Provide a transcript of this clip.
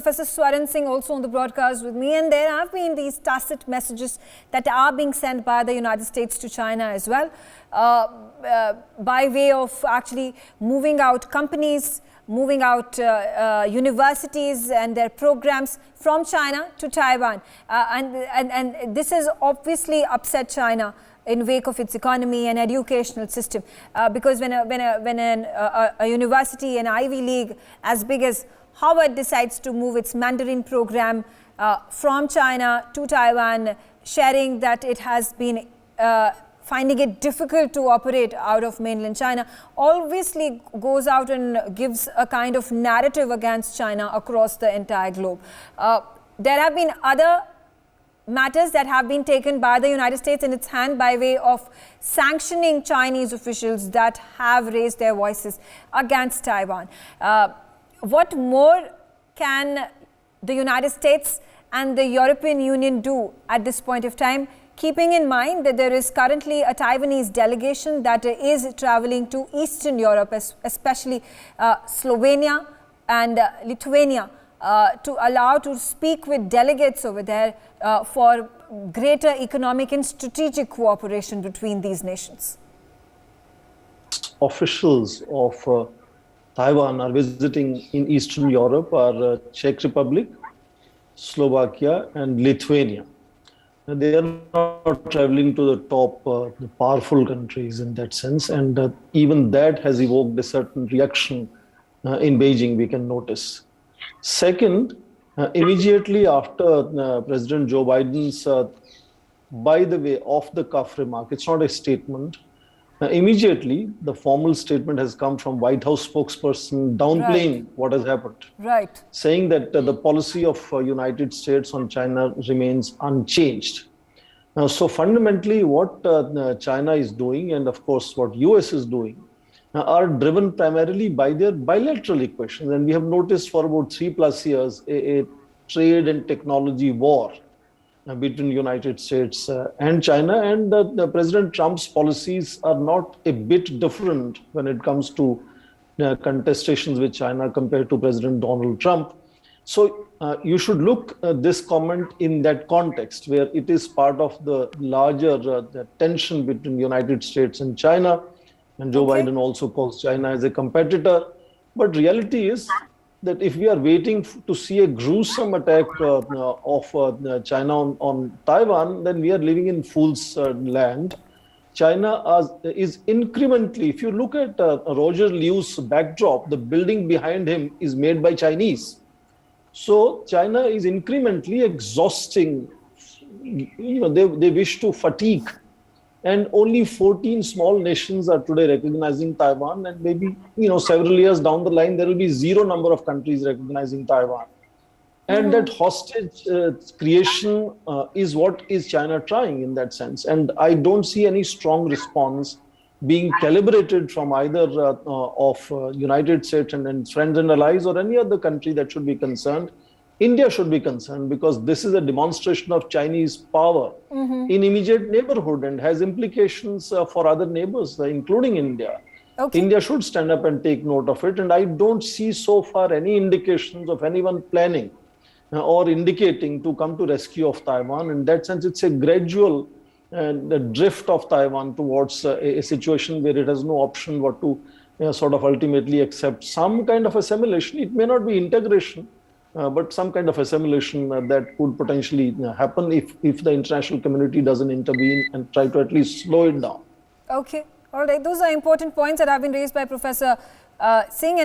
Professor Swaran Singh also on the broadcast with me, and there have been these tacit messages that are being sent by the United States to China as well, by way of actually moving out companies, moving out universities and their programs from China to Taiwan. And this has obviously upset China in wake of its economy and educational system, because when a university, an Ivy League as big as Harvard decides to move its Mandarin program from China to Taiwan, sharing that it has been finding it difficult to operate out of mainland China, obviously goes out and gives a kind of narrative against China across the entire globe. There have been other matters that have been taken by the United States in its hand by way of sanctioning Chinese officials that have raised their voices against Taiwan. What more can the United States and the European Union do at this point of time, keeping in mind that there is currently a Taiwanese delegation that is traveling to Eastern Europe, especially Slovenia and Lithuania, to allow to speak with delegates over there for greater economic and strategic cooperation between these nations? Officials of Taiwan are visiting in Eastern Europe are Czech Republic, Slovakia and Lithuania. And they are not traveling to the top, the powerful countries in that sense, and even that has evoked a certain reaction in Beijing, we can notice. Second, immediately after President Joe Biden's, by the way, off-the-cuff remark, it's not a statement, immediately, the formal statement has come from White House spokesperson downplaying what has happened. Right. Saying that the policy of United States on China remains unchanged. Now, so fundamentally, what China is doing, and of course, what US is doing, are driven primarily by their bilateral equations. And we have noticed for about 3+ years a trade and technology war between United States and China, and President Trump's policies are not a bit different when it comes to contestations with China compared to President Donald Trump. So you should look this comment in that context, where it is part of the larger the tension between United States and China, and Joe Biden also calls China as a competitor. But reality is that if we are waiting to see a gruesome attack of China on Taiwan, then we are living in fool's land. China is incrementally, if you look at Roger Liu's backdrop, the building behind him is made by Chinese. So China is incrementally exhausting, they wish to fatigue. And only 14 small nations are today recognizing Taiwan, and maybe several years down the line there will be zero number of countries recognizing Taiwan. And that hostage creation is what is China trying in that sense. And I don't see any strong response being calibrated from either of United States and friends and allies, or any other country that should be concerned. India should be concerned, because this is a demonstration of Chinese power in immediate neighborhood and has implications for other neighbors, including India. India should stand up and take note of it. And I don't see so far any indications of anyone planning or indicating to come to rescue of Taiwan. In that sense, it's a gradual drift of Taiwan towards a situation where it has no option but to sort of ultimately accept some kind of assimilation. It may not be integration, but some kind of assimilation that could potentially happen if the international community doesn't intervene and try to at least slow it down. Okay, all right. Those are important points that have been raised by Professor Singh.